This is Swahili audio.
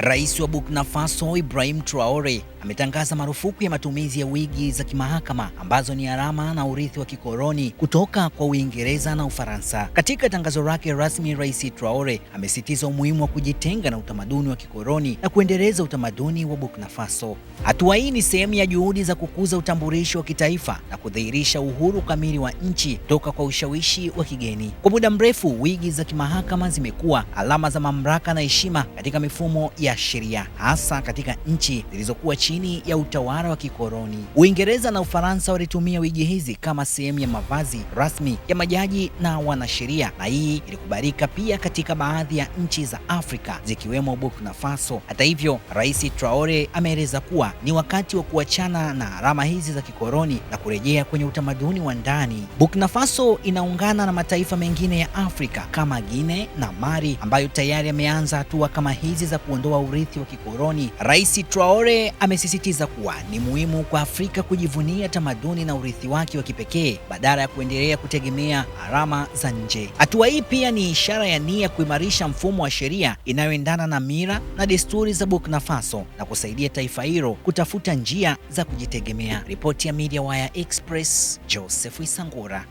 Rais wa Burkina Faso Ibrahim Traore ametangaza marufuku ya matumizi ya wigi za kimahakama ambazo ni alama na urithi wa kikoloni kutoka kwa Uingereza na Ufaransa. Katika tangazo lake rasmi, Rais Traore amesisitiza umuhimu wa kujitenga na utamaduni wa kikoloni na kuendeleza utamaduni wa Burkina Faso. Hatua hii ni sehemu ya juhudi za kukuza utambulisho wa kitaifa na kudhihirisha uhuru kamili wa nchi toka kwa ushawishi wa kigeni. Kwa muda mrefu, wigi za kimahakama zimekuwa alama za mamlaka na heshima katika mifumo ya sheria, hasa katika nchi zilizokuwa chini ya utawala wa kikoloni. Uingereza na Ufaransa walitumia wigi hizi kama sehemu ya mavazi rasmi ya majaji na wanasheria, na hii ilikubalika pia katika baadhi ya nchi za Afrika zikiwemo Burkina Faso. Hata hivyo, Rais Traore ameeleza kuwa ni wakati wa kuachana na alama hizi za kikoloni na kurejea kwenye utamaduni wa ndani. Burkina Faso inaungana na mataifa mengine ya Afrika kama Guinea na Mali ambayo tayari yameanza hatua kama hizi za kuondoa urithi wa kikoloni. Rais Traore amesisitiza kuwa ni muhimu kwa Afrika kujivunia tamaduni na urithi wake wa kipekee badala ya kuendelea kutegemea alama za nje. Hatua hii pia ni ishara ya nia kuimarisha mfumo wa sheria inayoendana na mila na desturi za Burkina Faso na kusaidia taifa hilo kutafuta njia za kujitegemea. Ripoti ya Media Wire Express, Joseph Isangura.